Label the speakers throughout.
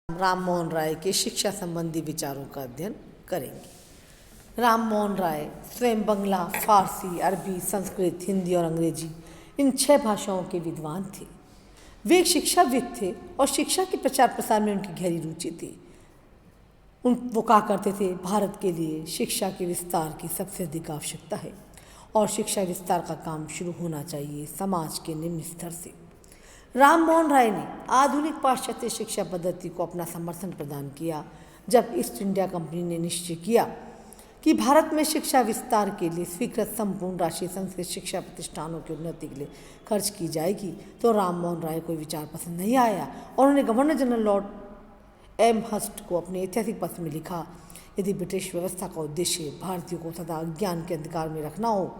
Speaker 1: राम मोहन राय के शिक्षा संबंधी विचारों का अध्ययन करेंगे। राम मोहन राय स्वयं बंगला, फारसी, अरबी, संस्कृत, हिंदी और अंग्रेजी इन 6 भाषाओं के विद्वान थे। वे एक शिक्षाविद थे और शिक्षा के प्रचार प्रसार में उनकी गहरी रुचि थी। वो कहा करते थे, भारत के लिए शिक्षा के विस्तार की सबसे अधिक आवश्यकता है और शिक्षा विस्तार का काम शुरू होना चाहिए समाज के निम्न स्तर से। राम मोहन राय ने आधुनिक पाश्चात्य शिक्षा पद्धति को अपना समर्थन प्रदान किया जब ईस्ट इंडिया कंपनी ने निश्चय किया कि भारत में शिक्षा विस्तार के लिए स्वीकृत संपूर्ण राशि संस्कृत शिक्षा प्रतिष्ठानों की उन्नति के लिए खर्च की जाएगी। तो राम मोहन राय को विचार पसंद नहीं आया और उन्होंने गवर्नर जनरल लॉर्ड एम हस्ट को अपने ऐतिहासिक पत्र में लिखा, यदि ब्रिटिश व्यवस्था का उद्देश्य भारतीयों को सदा अज्ञान के अधिकार में रखना हो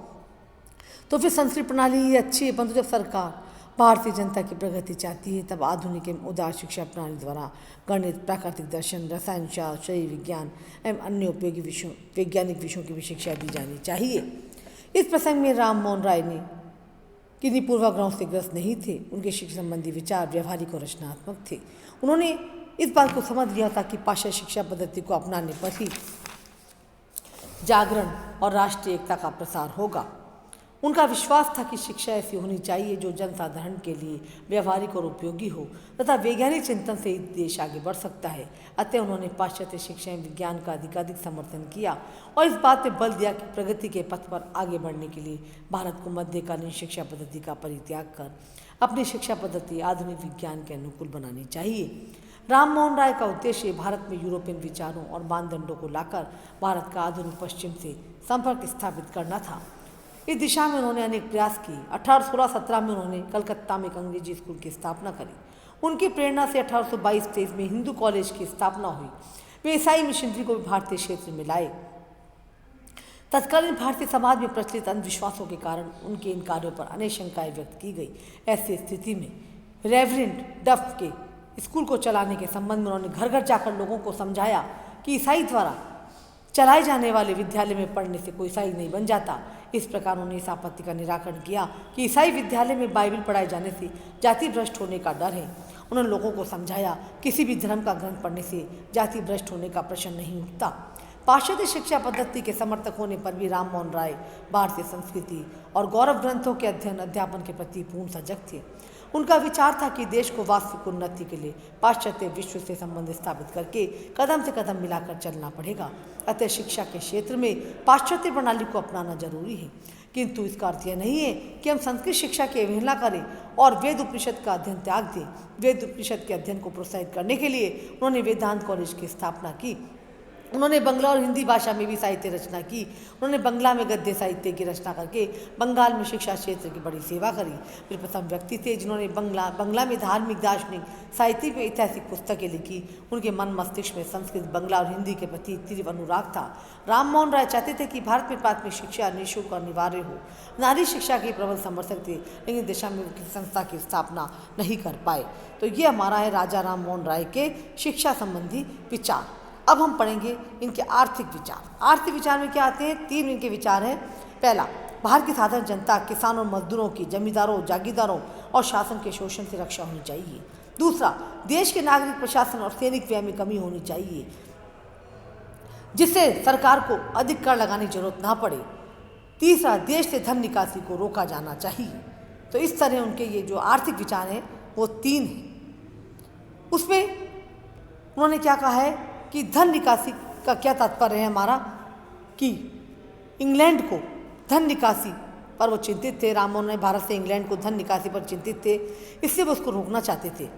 Speaker 1: तो फिर संस्कृत प्रणाली ही अच्छी है, परंतु जब सरकार भारतीय जनता की प्रगति चाहती है तब आधुनिक एवं उदार शिक्षा प्रणाली द्वारा गणित, प्राकृतिक दर्शन, रसायन शास्त्र, शरीर विज्ञान एवं अन्य उपयोगी वैज्ञानिक विषयों की भी शिक्षा दी जानी चाहिए। इस प्रसंग में राम मोहन राय ने किन्हीं पूर्वाग्रहों से ग्रस्त नहीं थे। उनके शिक्षा संबंधी विचार व्यवहारिक और रचनात्मक थे। उन्होंने इस बात को समझ लिया था कि पाश्चात्य शिक्षा पद्धति को अपनाने पर ही जागरण और राष्ट्रीय एकता का प्रसार होगा। उनका विश्वास था कि शिक्षा ऐसी होनी चाहिए जो जनसाधारण के लिए व्यवहारिक और उपयोगी हो तथा वैज्ञानिक चिंतन से ही देश आगे बढ़ सकता है। अतः उन्होंने पाश्चात्य शिक्षा एवं विज्ञान का अधिकाधिक समर्थन किया और इस बात पर बल दिया कि प्रगति के पथ पर आगे बढ़ने के लिए भारत को मध्यकालीन शिक्षा पद्धति का परित्याग कर अपनी शिक्षा पद्धति आधुनिक विज्ञान के अनुकूल बनानी चाहिए। राम मोहन राय का उद्देश्य भारत में यूरोपियन विचारों और मानदंडों को लाकर भारत का आधुनिक पश्चिम से संपर्क स्थापित करना था। इस दिशा में उन्होंने अनेक प्रयास किए। 1816-17 में उन्होंने कलकत्ता में एक अंग्रेजी स्कूल की स्थापना करी। उनकी प्रेरणा से 1822-23 में हिंदू कॉलेज की स्थापना हुई। वे ईसाई मिशनरी को भी भारतीय क्षेत्र में लाए। तत्कालीन भारतीय समाज में प्रचलित अंधविश्वासों के कारण उनके इन कार्यों पर अनेक शंकाएं व्यक्त की गई। ऐसी स्थिति में रेवरेंड डफ के स्कूल को चलाने के संबंध में उन्होंने घर घर जाकर लोगों को समझाया कि ईसाई द्वारा चलाए जाने वाले विद्यालय में पढ़ने से कोई ईसाई नहीं बन जाता। इस प्रकार उन्होंने इस आपत्ति का निराकरण किया कि ईसाई विद्यालय में बाइबल पढ़ाए जाने से जाति भ्रष्ट होने का डर है। उन्होंने लोगों को समझाया किसी भी धर्म का ग्रंथ पढ़ने से जाति भ्रष्ट होने का प्रश्न नहीं उठता। पाश्चात्य शिक्षा पद्धति के समर्थक होने पर भी राम मोहन राय भारतीय संस्कृति और गौरव ग्रंथों के अध्ययन अध्यापन के प्रति पूर्ण सजग थे। उनका विचार था कि देश को वास्तविक उन्नति के लिए पाश्चात्य विश्व से संबंध स्थापित करके कदम से कदम मिलाकर चलना पड़ेगा। अतः शिक्षा के क्षेत्र में पाश्चात्य प्रणाली को अपनाना जरूरी है, किंतु इसका अर्थ यह नहीं है कि हम संस्कृत शिक्षा की अवहेलना करें और वेद उपनिषद का अध्ययन त्याग दें। वेद उपनिषद के अध्ययन को प्रोत्साहित करने के लिए उन्होंने वेदांत कॉलेज की स्थापना की। उन्होंने बंगला और हिंदी भाषा में भी साहित्य रचना की। उन्होंने बंगला में गद्य साहित्य की रचना करके बंगाल में शिक्षा क्षेत्र की बड़ी सेवा करी। वे प्रथम व्यक्ति थे जिन्होंने बंगला में धार्मिक, दार्शनिक, साहित्यिक व ऐतिहासिक पुस्तकें लिखी। उनके मन मस्तिष्क में संस्कृत, बंगला और हिंदी के प्रति तीव्र अनुराग था। राम मोहन राय चाहते थे कि भारत में प्राथमिक शिक्षा निःशुल्क और अनिवार्य हो। नारी शिक्षा के प्रबल समर्थक थे, लेकिन दिशा में किसी संस्था की स्थापना नहीं कर पाए। तो ये हमारा है राजा राम मोहन राय के शिक्षा संबंधी विचार। अब हम पढ़ेंगे इनके आर्थिक विचार। आर्थिक विचार में क्या आते हैं? 3 इनके विचार हैं। पहला, भारत की साधारण जनता, किसानों, मजदूरों की, जमींदारों, जागीरदारों और शासन के शोषण से रक्षा होनी चाहिए। दूसरा, देश के नागरिक प्रशासन और सैनिक व्यय में कमी होनी चाहिए जिससे सरकार को अधिक कर लगाने की जरूरत ना पड़े। तीसरा, देश से धन निकासी को रोका जाना चाहिए। तो इस तरह उनके ये जो आर्थिक विचार हैं वो 3 हैं। उसमें उन्होंने क्या कहा है कि धन निकासी का क्या तात्पर्य है हमारा, कि इंग्लैंड को धन निकासी पर वो चिंतित थे। राम मोहन राय भारत से इंग्लैंड को धन निकासी पर चिंतित थे, इससे वो उसको रोकना चाहते थे।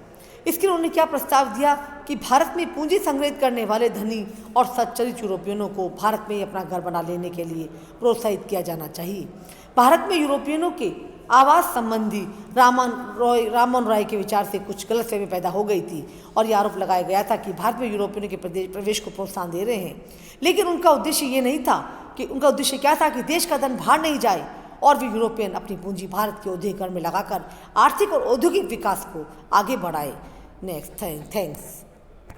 Speaker 1: इसके लिए उन्होंने क्या प्रस्ताव दिया कि भारत में पूंजी संग्रहित करने वाले धनी और सच्चरित्र यूरोपियनों को भारत में ही अपना घर बना लेने के लिए प्रोत्साहित किया जाना चाहिए। भारत में यूरोपियनों के आवास संबंधी राम मोहन राय के विचार से कुछ गलतफहमी पैदा हो गई थी और यह आरोप लगाया गया था कि भारत में यूरोपियनों के प्रवेश को प्रोत्साहन दे रहे हैं। लेकिन उनका उद्देश्य ये नहीं था कि उनका उद्देश्य क्या था कि देश का धन बाहर नहीं जाए और वे यूरोपियन अपनी पूंजी भारत के औद्योगिकरण में लगाकर आर्थिक और औद्योगिक विकास को आगे बढ़ाए। Next, thanks.